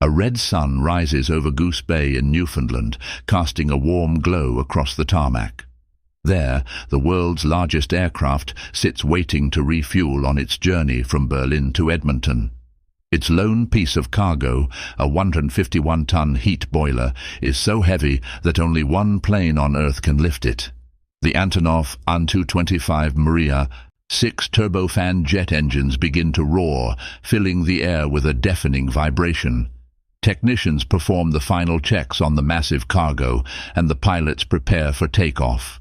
A red sun rises over Goose Bay in Newfoundland, casting a warm glow across the tarmac. There, the world's largest aircraft sits waiting to refuel on its journey from Berlin to Edmonton. Its lone piece of cargo, a 151-ton heat boiler, is so heavy that only one plane on Earth can lift it. The Antonov An-225 Mriya, 6 turbofan jet engines begin to roar, filling the air with a deafening vibration. Technicians perform the final checks on the massive cargo, and the pilots prepare for takeoff.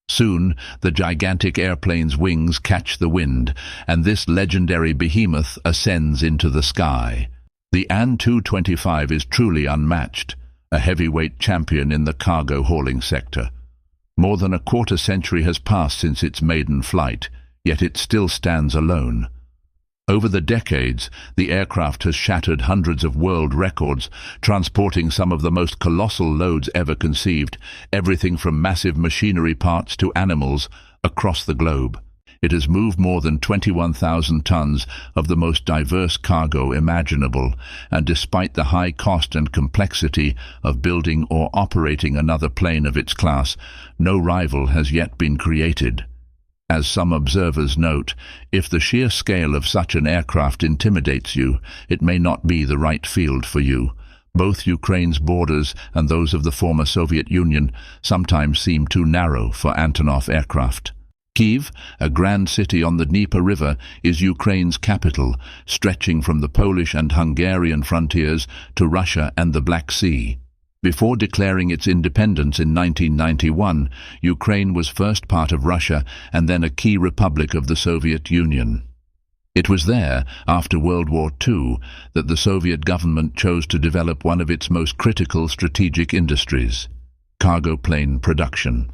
Soon, the gigantic airplane's wings catch the wind, and this legendary behemoth ascends into the sky. The An-225 is truly unmatched, a heavyweight champion in the cargo hauling sector. More than a quarter century has passed since its maiden flight, yet it still stands alone. Over the decades, the aircraft has shattered hundreds of world records, transporting some of the most colossal loads ever conceived, everything from massive machinery parts to animals, across the globe. It has moved more than 21,000 tons of the most diverse cargo imaginable, and despite the high cost and complexity of building or operating another plane of its class, no rival has yet been created. As some observers note, if the sheer scale of such an aircraft intimidates you, it may not be the right field for you. Both Ukraine's borders and those of the former Soviet Union sometimes seem too narrow for Antonov aircraft. Kyiv, a grand city on the Dnieper River, is Ukraine's capital, stretching from the Polish and Hungarian frontiers to Russia and the Black Sea. Before declaring its independence in 1991, Ukraine was first part of Russia and then a key republic of the Soviet Union. It was there, after World War II, that the Soviet government chose to develop one of its most critical strategic industries: cargo plane production.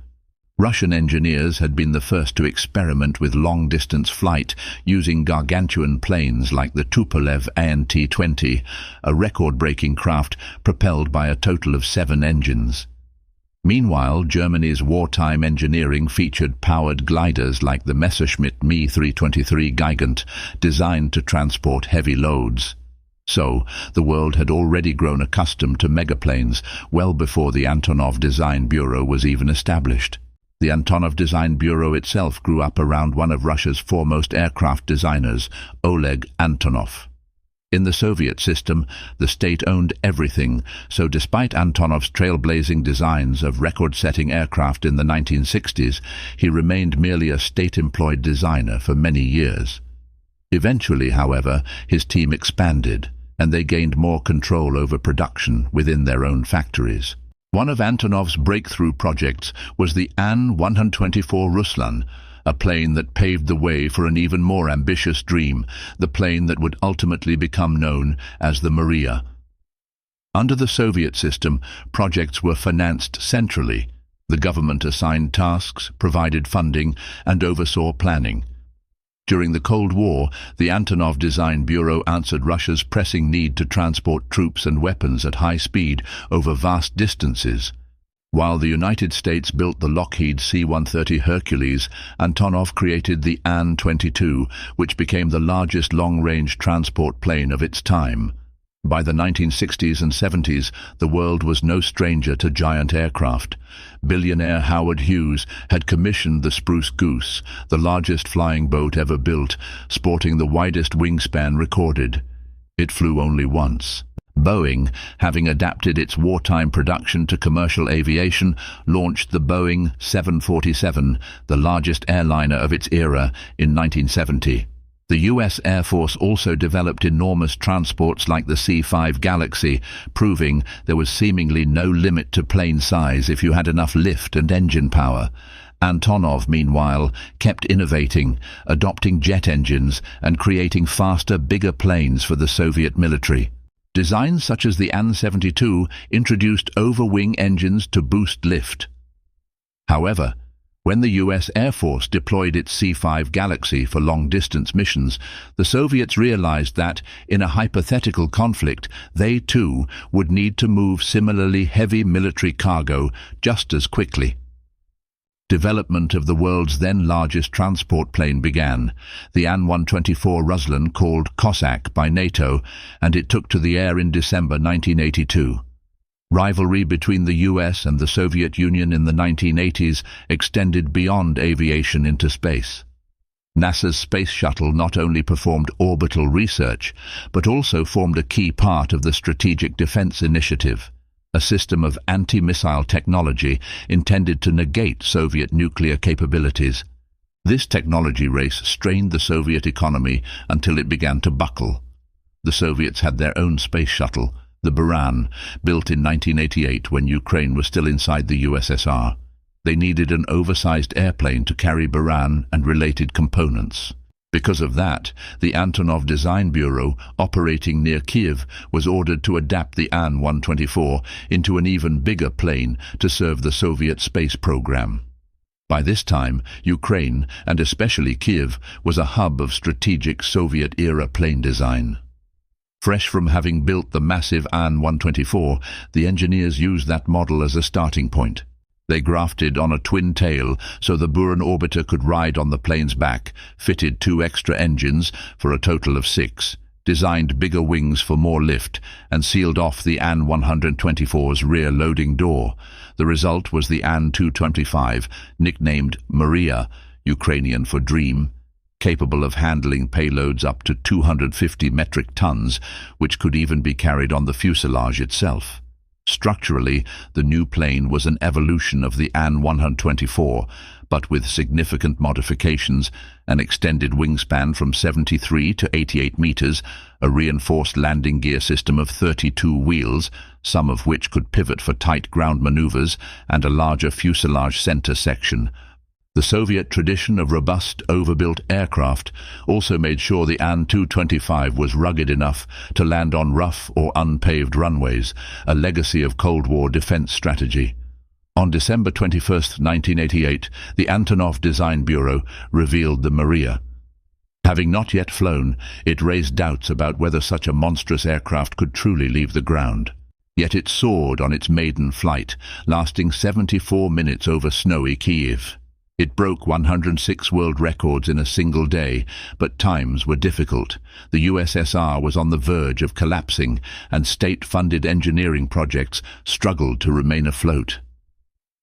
Russian engineers had been the first to experiment with long-distance flight using gargantuan planes like the Tupolev An-225, a record-breaking craft propelled by a total of 7 engines. Meanwhile, Germany's wartime engineering featured powered gliders like the Messerschmitt Me 323 Gigant, designed to transport heavy loads. So, the world had already grown accustomed to megaplanes well before the Antonov Design Bureau was even established. The Antonov Design Bureau itself grew up around one of Russia's foremost aircraft designers, Oleg Antonov. In the Soviet system, the state owned everything, so despite Antonov's trailblazing designs of record-setting aircraft in the 1960s, he remained merely a state-employed designer for many years. Eventually, however, his team expanded, and they gained more control over production within their own factories. One of Antonov's breakthrough projects was the An-124 Ruslan, a plane that paved the way for an even more ambitious dream, the plane that would ultimately become known as the Mriya. Under the Soviet system, projects were financed centrally. The government assigned tasks, provided funding, and oversaw planning. During the Cold War, the Antonov Design Bureau answered Russia's pressing need to transport troops and weapons at high speed over vast distances. While the United States built the Lockheed C-130 Hercules, Antonov created the An-22, which became the largest long-range transport plane of its time. By the 1960s and 70s, the world was no stranger to giant aircraft. Billionaire Howard Hughes had commissioned the Spruce Goose, the largest flying boat ever built, sporting the widest wingspan recorded. It flew only once. Boeing, having adapted its wartime production to commercial aviation, launched the Boeing 747, the largest airliner of its era, in 1970. The U.S. Air Force also developed enormous transports like the C-5 Galaxy, proving there was seemingly no limit to plane size if you had enough lift and engine power. Antonov, meanwhile, kept innovating, adopting jet engines and creating faster, bigger planes for the Soviet military. Designs such as the An-72 introduced over-wing engines to boost lift. However, when the U.S. Air Force deployed its C-5 Galaxy for long-distance missions, the Soviets realized that, in a hypothetical conflict, they too would need to move similarly heavy military cargo just as quickly. Development of the world's then largest transport plane began, the An-124 Ruslan, called Cossack by NATO, and it took to the air in December 1982. Rivalry between the US and the Soviet Union in the 1980s extended beyond aviation into space. NASA's space shuttle not only performed orbital research, but also formed a key part of the Strategic Defense Initiative, a system of anti-missile technology intended to negate Soviet nuclear capabilities. This technology race strained the Soviet economy until it began to buckle. The Soviets had their own space shuttle, the Buran, built in 1988 when Ukraine was still inside the USSR. They needed an oversized airplane to carry Buran and related components. Because of that, the Antonov Design Bureau, operating near Kiev, was ordered to adapt the An-124 into an even bigger plane to serve the Soviet space program. By this time, Ukraine, and especially Kiev, was a hub of strategic Soviet-era plane design. Fresh from having built the massive An-124, the engineers used that model as a starting point. They grafted on a twin tail so the Buran orbiter could ride on the plane's back, fitted 2 extra engines for a total of 6, designed bigger wings for more lift, and sealed off the An-124's rear loading door. The result was the An-225, nicknamed Mriya, Ukrainian for dream, capable of handling payloads up to 250 metric tons, which could even be carried on the fuselage itself. Structurally, the new plane was an evolution of the An-124, but with significant modifications: an extended wingspan from 73 to 88 meters, a reinforced landing gear system of 32 wheels, some of which could pivot for tight ground maneuvers, and a larger fuselage center section. The Soviet tradition of robust, overbuilt aircraft also made sure the An-225 was rugged enough to land on rough or unpaved runways, a legacy of Cold War defense strategy. On December 21, 1988, the Antonov Design Bureau revealed the Mriya. Having not yet flown, it raised doubts about whether such a monstrous aircraft could truly leave the ground. Yet it soared on its maiden flight, lasting 74 minutes over snowy Kiev. It broke 106 world records in a single day, but times were difficult. The USSR was on the verge of collapsing, and state-funded engineering projects struggled to remain afloat.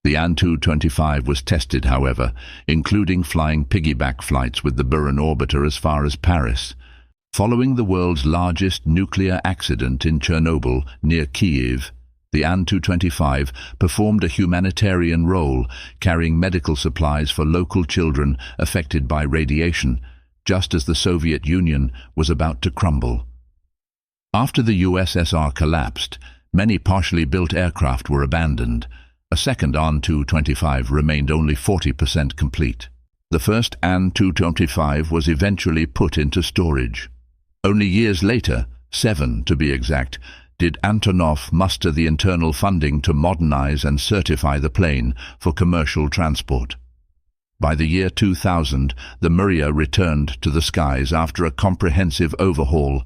The An-225 was tested, however, including flying piggyback flights with the Buran orbiter as far as Paris. Following the world's largest nuclear accident in Chernobyl, near Kiev, the An-225 performed a humanitarian role, carrying medical supplies for local children affected by radiation, just as the Soviet Union was about to crumble. After the USSR collapsed, many partially built aircraft were abandoned. A second An-225 remained only 40% complete. The first An-225 was eventually put into storage. Only years later, 7 to be exact, did Antonov muster the internal funding to modernize and certify the plane for commercial transport. By the year 2000, the Mriya returned to the skies after a comprehensive overhaul,